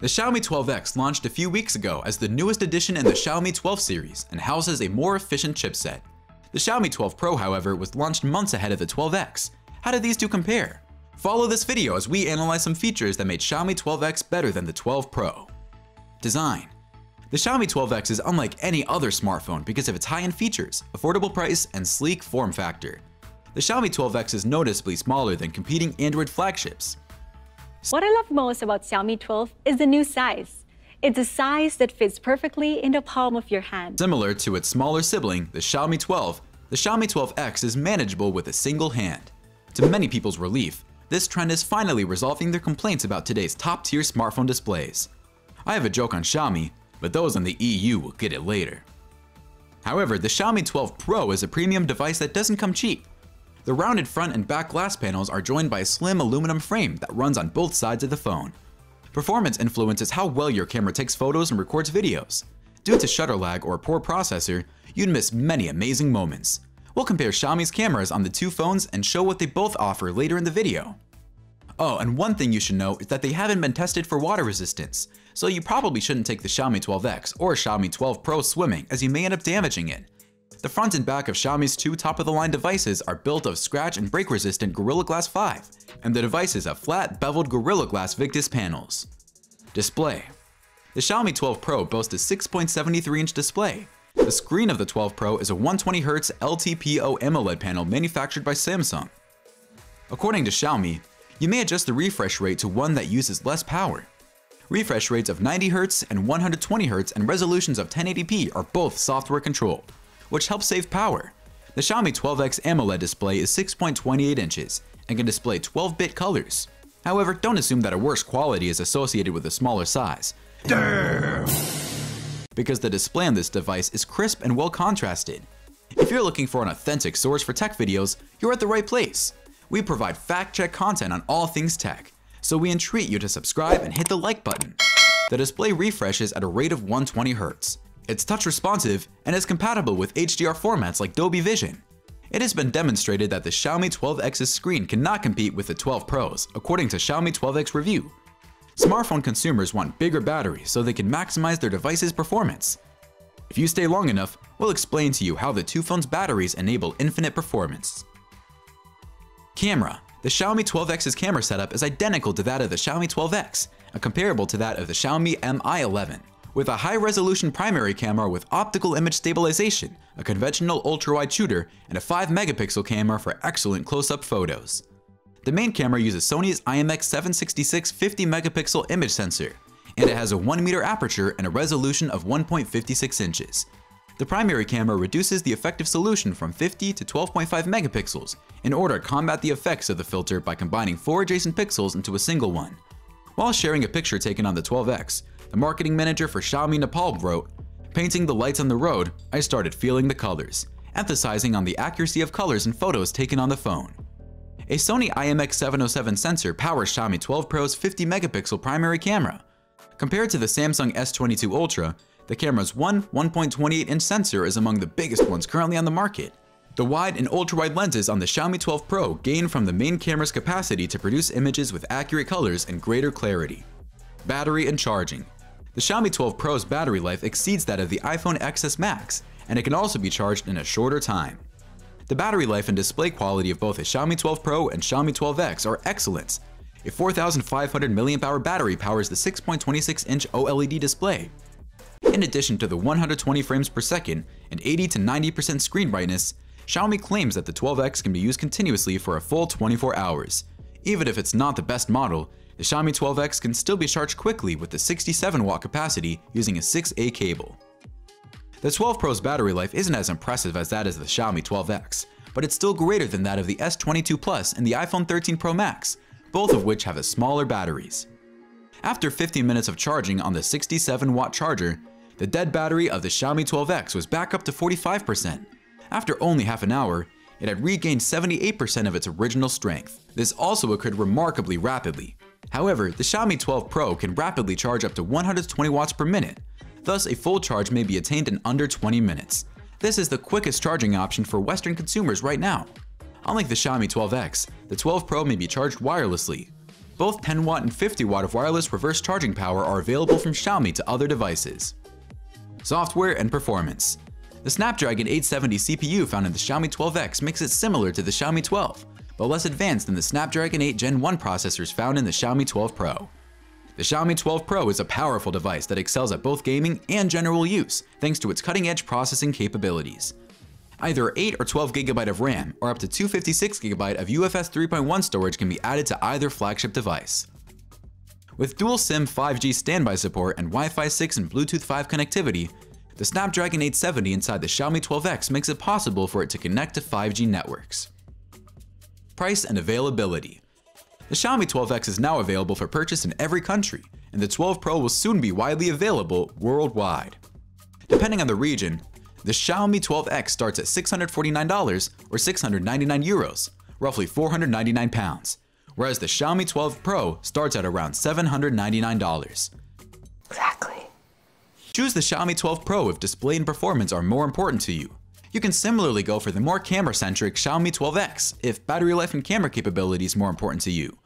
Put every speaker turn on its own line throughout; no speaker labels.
The Xiaomi 12X launched a few weeks ago as the newest addition in the Xiaomi 12 series and houses a more efficient chipset. The Xiaomi 12 Pro, however, was launched months ahead of the 12X. How did these two compare? Follow this video as we analyze some features that made Xiaomi 12X better than the 12 Pro. Design. The Xiaomi 12X is unlike any other smartphone because of its high-end features, affordable price, and sleek form factor. The Xiaomi 12X is noticeably smaller than competing Android flagships.
What I love most about Xiaomi 12 is the new size. It's a size that fits perfectly in the palm of your hand.
Similar to its smaller sibling, the Xiaomi 12, the Xiaomi 12X is manageable with a single hand. To many people's relief, this trend is finally resolving their complaints about today's top-tier smartphone displays. I have a joke on Xiaomi, but those in the EU will get it later. However, the Xiaomi 12 Pro is a premium device that doesn't come cheap. The rounded front and back glass panels are joined by a slim aluminum frame that runs on both sides of the phone. Performance influences how well your camera takes photos and records videos. Due to shutter lag or poor processor, you'd miss many amazing moments. We'll compare Xiaomi's cameras on the two phones and show what they both offer later in the video. Oh, and one thing you should know is that they haven't been tested for water resistance, so you probably shouldn't take the Xiaomi 12X or Xiaomi 12 Pro swimming as you may end up damaging it. The front and back of Xiaomi's two top-of-the-line devices are built of scratch and break-resistant Gorilla Glass 5, and the devices have flat, beveled Gorilla Glass Victus panels. Display. The Xiaomi 12 Pro boasts a 6.73-inch display. The screen of the 12 Pro is a 120Hz LTPO AMOLED panel manufactured by Samsung. According to Xiaomi, you may adjust the refresh rate to one that uses less power. Refresh rates of 90Hz and 120Hz and resolutions of 1080p are both software controlled, which helps save power. The Xiaomi 12X AMOLED display is 6.28 inches and can display 12-bit colors. However, don't assume that a worse quality is associated with a smaller size. Damn! Because the display on this device is crisp and well contrasted. If you're looking for an authentic source for tech videos, you're at the right place. We provide fact-check content on all things tech, so we entreat you to subscribe and hit the like button. The display refreshes at a rate of 120Hz. It's touch responsive and is compatible with HDR formats like Dolby Vision. It has been demonstrated that the Xiaomi 12X's screen cannot compete with the 12 Pros, according to Xiaomi 12X review. Smartphone consumers want bigger batteries so they can maximize their device's performance. If you stay long enough, we'll explain to you how the two phones' batteries enable infinite performance. Camera. The Xiaomi 12X's camera setup is identical to that of the Xiaomi 12X and comparable to that of the Xiaomi Mi 11. With a high-resolution primary camera with optical image stabilization, a conventional ultra-wide shooter, and a 5-megapixel camera for excellent close-up photos. The main camera uses Sony's IMX766 50-megapixel image sensor, and it has a 1-meter aperture and a resolution of 1.56 inches. The primary camera reduces the effective solution from 50 to 12.5 megapixels in order to combat the effects of the filter by combining 4 adjacent pixels into a single one. While sharing a picture taken on the 12X, the marketing manager for Xiaomi Nepal wrote, "Painting the lights on the road, I started feeling the colors," emphasizing on the accuracy of colors in photos taken on the phone. A Sony IMX707 sensor powers Xiaomi 12 Pro's 50-megapixel primary camera. Compared to the Samsung S22 Ultra, the camera's 1.28-inch sensor is among the biggest ones currently on the market. The wide and ultra-wide lenses on the Xiaomi 12 Pro gain from the main camera's capacity to produce images with accurate colors and greater clarity. Battery and charging. The Xiaomi 12 Pro's battery life exceeds that of the iPhone XS Max, and it can also be charged in a shorter time. The battery life and display quality of both the Xiaomi 12 Pro and Xiaomi 12X are excellent. A 4,500 mAh battery powers the 6.26-inch OLED display. In addition to the 120 frames per second and 80 to 90% screen brightness, Xiaomi claims that the 12X can be used continuously for a full 24 hours. Even if it's not the best model, the Xiaomi 12X can still be charged quickly with the 67-watt capacity using a 6A cable. The 12 Pro's battery life isn't as impressive as that of the Xiaomi 12X, but it's still greater than that of the S22 Plus and the iPhone 13 Pro Max, both of which have smaller batteries. After 15 minutes of charging on the 67-watt charger, the dead battery of the Xiaomi 12X was back up to 45%. After only half an hour, it had regained 78% of its original strength. This also occurred remarkably rapidly. However, the Xiaomi 12 Pro can rapidly charge up to 120 watts per minute. Thus, a full charge may be attained in under 20 minutes. This is the quickest charging option for Western consumers right now. Unlike the Xiaomi 12X, the 12 Pro may be charged wirelessly. Both 10 watt and 50 watt of wireless reverse charging power are available from Xiaomi to other devices. Software and performance. The Snapdragon 870 CPU found in the Xiaomi 12X makes it similar to the Xiaomi 12, but less advanced than the Snapdragon 8 Gen 1 processors found in the Xiaomi 12 Pro. The Xiaomi 12 Pro is a powerful device that excels at both gaming and general use thanks to its cutting-edge processing capabilities. Either 8 or 12 GB of RAM or up to 256 GB of UFS 3.1 storage can be added to either flagship device. With dual SIM 5G standby support and Wi-Fi 6 and Bluetooth 5 connectivity, the Snapdragon 870 inside the Xiaomi 12X makes it possible for it to connect to 5G networks. Price and availability. The Xiaomi 12X is now available for purchase in every country, and the 12 Pro will soon be widely available worldwide. Depending on the region, the Xiaomi 12X starts at $649 or 699 euros, roughly 499 pounds, whereas the Xiaomi 12 Pro starts at around $799.
Exactly.
Choose the Xiaomi 12 Pro if display and performance are more important to you. You can similarly go for the more camera-centric Xiaomi 12X if battery life and camera capability is more important to you.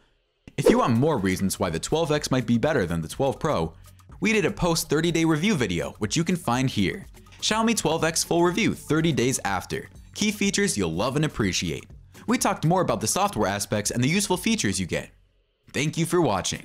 If you want more reasons why the 12X might be better than the 12 Pro, we did a post 30-day review video, which you can find here. Xiaomi 12X full review 30 days after. Key features you'll love and appreciate. We talked more about the software aspects and the useful features you get. Thank you for watching.